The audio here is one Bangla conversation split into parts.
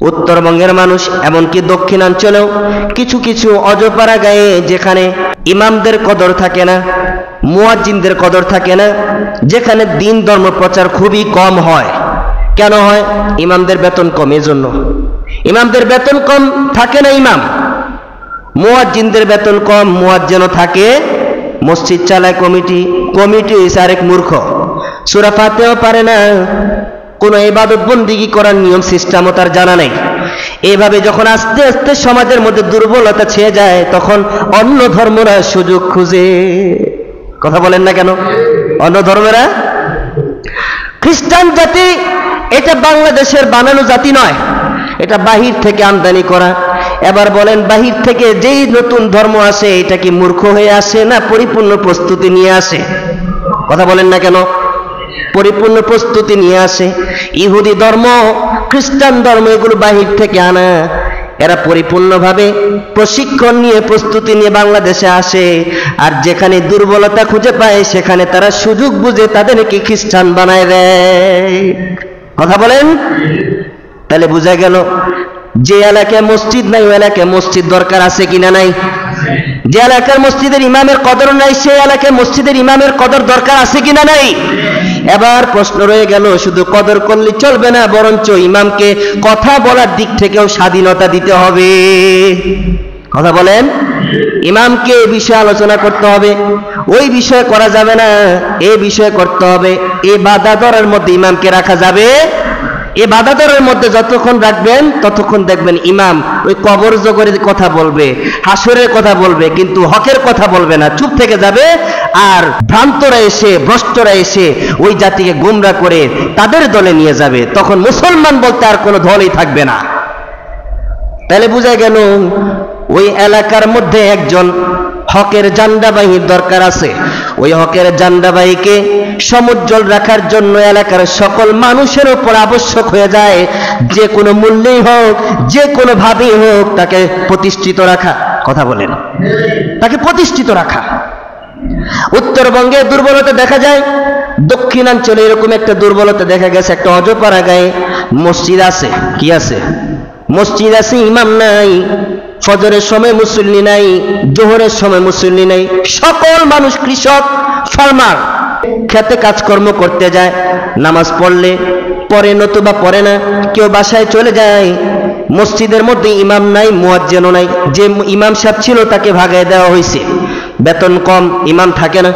উত্তরবঙ্গের মানুষ, এমনকি দক্ষিণাঞ্চলেও কিছু কিছু অজপাড়া গায়ে যেখানে ইমামদের কদর থাকে না, মুয়াজ্জিনদের কদর থাকে না, যেখানে দিন ধর্ম প্রচার খুবই কম হয়। কেন হয়? ইমামদের বেতন কম, এজন্য। ইমামদের বেতন কম, থাকে না ইমাম। মুয়াজ্জিনদের বেতন কম, মুয়াজ্জিনও থাকে। মসজিদ চালায় কমিটি, কমিটি হইছে আরেক মূর্খ, সূরা ফাতিহাও পারে না, কোন ইবাদত বন্দেগী করার নিয়ম সিস্টেমও তার জানা নেই। এইভাবে যখন আস্তে আস্তে সমাজের মধ্যে দুর্বলতা ছেয়ে যায়, তখন অন্য ধর্মরা সুযোগ খুঁজে। কথা বলেন না কেন? অন্য ধর্মেরা, খ্রিস্টান জাতি এটা বাংলাদেশের বানানো জাতি নয়, এটা বাহির থেকে আমদানি করা। এবার বলেন, বাহির থেকে যেই নতুন ধর্ম আসে, এটা কি মূর্খ হয়ে আসে না পরিপূর্ণ প্রস্তুতি নিয়ে আসে? কথা বলেন না কেন? পরিপূর্ণ প্রস্তুতি নিয়ে আসে। ইহুদি ধর্ম, খ্রিস্টান ধর্ম, এগুলো বাহির থেকে আনা। এরা পরিপূর্ণভাবে প্রশিক্ষণ নিয়ে, প্রস্তুতি নিয়ে বাংলাদেশে আসে, আর যেখানে দুর্বলতা খুঁজে পায় সেখানে তারা সুযোগ বুঝে তাদেরকে খ্রিস্টান বানায় দেয়। কথা বলেন? তাহলে বোঝা গেল যে এলাকায় মসজিদ নাই ওই এলাকায় মসজিদ দরকার আছে কিনা নাই? যে এলাকার মসজিদের ইমামের কদর নাই সেই এলাকায় মসজিদের ইমামের কদর দরকার আছে কিনা নাই? এবার প্রশ্ন রয়ে গেল, শুধু কদর করলে চলবে না, বরঞ্চ ইমামকে কথা বলার দিক থেকেও স্বাধীনতা দিতে হবে। কথা বলেন? ইমামকে এই বিষয়ে আলোচনা করতে হবে, ওই বিষয়ে করা যাবে না, এই বিষয়ে করতে হবে। এই বাধা ধরার মধ্যে ইমামকে রাখা যাবে। এই বাধা ধরার মধ্যে যতক্ষণ রাখবেন ততক্ষণ দেখবেন ইমাম ওই কবর জগরের কথা বলবে, হাসরের কথা বলবে, কিন্তু হকের কথা বলবে না, চুপ থেকে যাবে। আর ভ্রান্তরা এসে, ভ্রষ্টরা এসে ওই জাতিকে গুমরা করে তাদের দলে নিয়ে যাবে। তখন মুসলমান বলতে আর কোনো দলই থাকবে না। তাহলে বোঝা গেল ওই এলাকার মধ্যে একজন হকের জান্ডাবাহীর দরকার আছে। ওই হকের জান্ডাবাহীকে সমুজ্জ্বল রাখার জন্য এলাকার সকল মানুষের উপর আবশ্যক হয়ে যায়, যে কোনো মূল্যেই হোক, যে কোনো ভাবেই হোক, তাকে প্রতিষ্ঠিত রাখা। কথা বলেন? তাকে প্রতিষ্ঠিত রাখা। উত্তরবঙ্গে দুর্বলতা দেখা যায়, দক্ষিণাঞ্চলে এরকম একটা দুর্বলতা দেখা গেছে। একটা অজপাড়া গায়ে মসজিদ আছে, কি আছে? মসজিদ আছে, ইমাম নাই। ফজরের সময় মুসল্লি নাই, জোহরের সময় মুসল্লি নাই। সকল মানুষ কৃষক, ফার্মার, খেতে কাজকর্ম করতে যায়। নামাজ পড়লে পড়ে, নতুবা পড়ে না। কেউ বাসায় চলে যায়। মসজিদের মধ্যে ইমাম নাই, মুয়াজ্জিনও নাই। যে ইমাম সাহেব ছিল তাকে ভাগায় দেওয়া হয়েছে। বেতন কম, ইমাম থাকে না।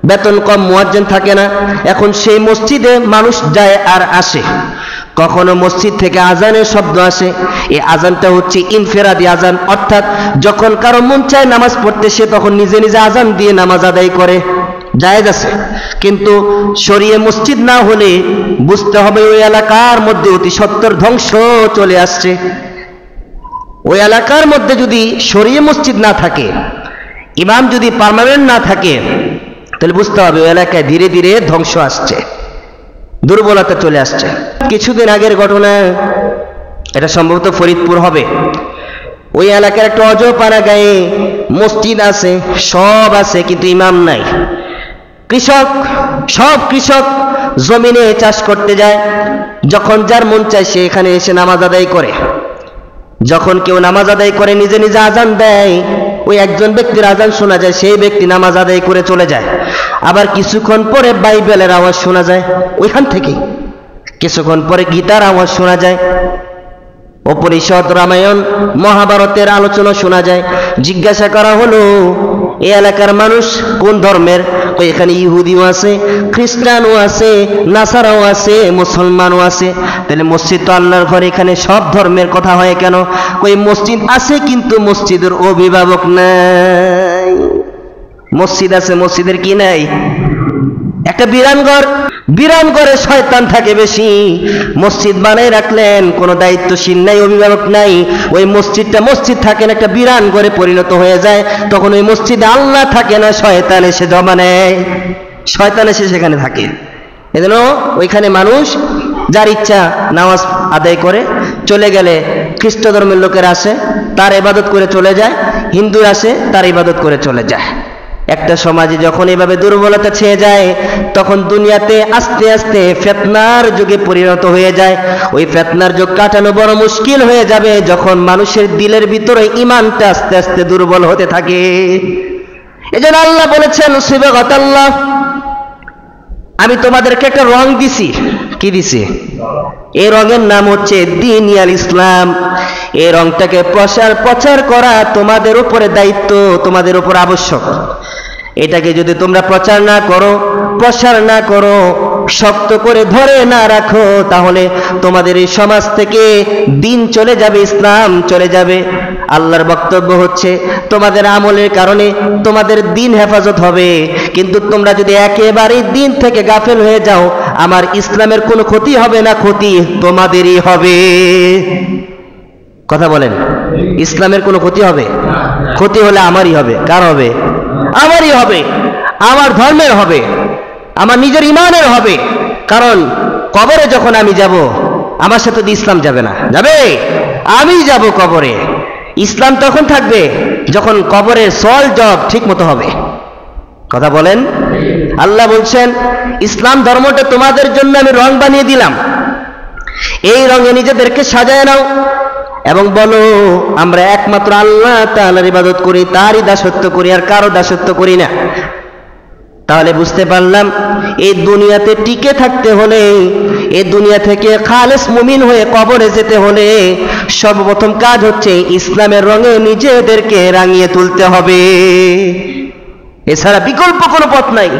বেতন কম, মুয়াজ্জিন থাকে না। এখন সেই মসজিদে মানুষ যায় আর আসে। কখনো মসজিদ থেকে আজানের শব্দ আসে। এই আজানটা হচ্ছে ইনফেরাদি আজান, অর্থাৎ যখন কারো মন চায় নামাজ পড়তে, সে তখন নিজে নিজে আজান দিয়ে নামাজ আদায় করে, জায়েজ আছে। কিন্তু শরিয়ে মসজিদ না হলে বুঝতে হবে ওই এলাকার মধ্যে অতি সত্বর ধ্বংস চলে আসছে। ওই এলাকার মধ্যে যদি শরিয়ে মসজিদ না থাকে, ইমাম যদি পার্মানেন্ট না থাকে, তাহলে বুঝতে হবে ওই এলাকায় ধীরে ধীরে ধ্বংস আসছে, দুর্বলতা চলে আসছে। কিছুদিন আগের ঘটনা, এটা সম্ভবত ফরিদপুর হবে। ওই এলাকার একটা অজপাড়া গায়ে মসজিদ আছে, সব আছে, কিন্তু ইমাম নাই। কৃষক, সব কৃষক জমিনে চাষ করতে যায়। যখন যার মন চায় সে এখানে এসে নামাজ আদায় করে। যখন কেউ নামাজ আদায় করে নিজে নিজে আজান দেয়, ওই একজন ব্যক্তির আজান শোনা যায়, সেই ব্যক্তি নামাজ আদায় করে চলে যায়। আবার কিছুক্ষণ পরে বাইবেলের আওয়াজ শোনা যায় ওইখান থেকে, কিছুক্ষণ পরে গীতার আওয়াজ শোনা যায়, উপনিষদ, রামায়ণ, মহাভারতের আলোচনা শোনা যায়। জিজ্ঞাসা করা হলো, এই এলাকার মানুষ কোন ধর্মের? এখানে ইহুদিও আছে, খ্রিস্টানও আছে, নাসারাও আছে, মুসলমানও আছে। তাহলে মসজিদ তো আল্লাহর ঘর, এখানে সব ধর্মের কথা হয় কেন? ওই মসজিদ আছে কিন্তু মসজিদের অভিভাবক নাই। মসজিদ আছে, মসজিদের কি নাই? একটা বিরান ঘর, বিরান ঘরে শয়তান থাকে বেশি। মসজিদ বানাই রাখলেন, কোনো দায়িত্বশীল নাই, অভিভাবক নাই। ওই মসজিদটা মসজিদ থাকে না, একটা বিরান ঘরে পরিণত হয়ে যায়। তখন ওই মসজিদে আল্লাহ থাকে না, শয়তান এসে জমা নেয়, শয়তান এসে সেখানে থাকে। এজন্য ওইখানে মানুষ যার ইচ্ছা নামাজ আদায় করে চলে গেলে, খ্রিস্ট ধর্মের লোকের আসে, তার ইবাদত করে চলে যায়। হিন্দু আসে, তার ইবাদত করে চলে যায়। একটা সমাজে যখন এভাবে দুর্বলতা ছেয়ে যায়, তখন দুনিয়াতে আস্তে আস্তে ফিতনার যুগে পরিণত হয়ে যায়। ওই ফিতনার যুগ কাটানো বড় মুশকিল হয়ে যাবে যখন মানুষের দিলের ভিতরে ঈমানটা আস্তে আস্তে দুর্বল হতে থাকে। এজন্য আল্লাহ বলেছেন সিবগাতাল্লাহ, আমি তোমাদেরকে একটা রং দিছি। কি দিছি? এই রঙের নাম হচ্ছে দ্বীন-ই ইসলাম। এই রংটাকে প্রচার করা তোমাদের উপরে দায়িত্ব, তোমাদের উপর আবশ্যক। এটাকে যদি তোমরা প্রচার না করো, শক্ত করে ধরে না রাখো, তাহলে তোমাদের এই সমাজ থেকে দিন চলে যাবে, ইসলাম চলে যাবে। আল্লাহর বক্তব্য হচ্ছে তোমাদের আমলের কারণে তোমাদের দিন হেফাজত হবে, কিন্তু তোমরা যদি একেবারে দিন থেকে গাফেল হয়ে যাও, আমার ইসলামের কোনো ক্ষতি হবে না, ক্ষতি তোমাদেরই হবে। কথা বলেন, ইসলামের কোনো ক্ষতি হবে? ক্ষতি হলে আমারই হবে। কার হবে? আমারই হবে, আমার ধর্মের হবে, আমার নিজের ঈমানের হবে। কারণ কবরে যখন আমি যাব, আমার সাথে তো ইসলাম যাবে না, যাবে? আমি যাব কবরে। ইসলাম তখন থাকবে যখন কবরের সওয়াল জবাব ঠিক মতো হবে। কথা বলেন। আল্লাহ বলছেন ইসলাম ধর্মটা তোমাদের জন্য আমি রং বানিয়ে দিলাম, এই রঙে নিজেদেরকে সাজায় নাও এবং বলো আমরা একমাত্র আল্লাহ তাআলার ইবাদত করি, তারই দাসত্ব করি, আর কারো দাসত্ব করি না। তাহলে বুঝতে পারলাম এই দুনিয়াতে টিকে থাকতে হলে, এই দুনিয়া থেকে খালেস মুমিন হয়ে কবরে যেতে হলে সর্বপ্রথম কাজ হচ্ছে ইসলামের রঙে নিজেদেরকে রাঙিয়ে তুলতে হবে। এছাড়া বিকল্প কোনো পথ নাই,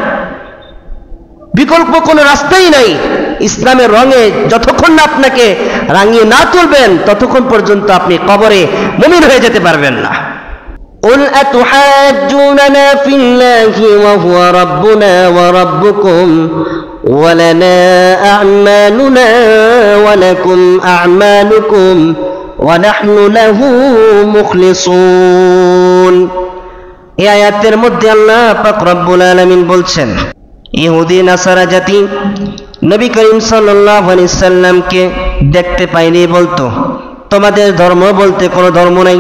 বিকল্প কোনো রাস্তাই নাই। ইসলামের রঙে যতক্ষণ না আপনাকে রাঙিয়ে না তুলবেন, ততক্ষণ পর্যন্ত আপনি কবরে মুমিন হয়ে যেতে পারবেন না। قل أتحاجوننا في الله وهو ربنا وربكم ولنا أعمالنا ولكم أعمالكم ونحن له مخلصون। এই আয়াতের মধ্যে আল্লাহ পাক রব্বুল আলামিন বলছেন, ইহুদি নাসারা জাতি নবী করিম সাল্লাল্লাহু আলাইহি সাল্লামকে দেখতে পাইনি বলতো তোমাদের ধর্ম বলতে কোনো ধর্ম নাই,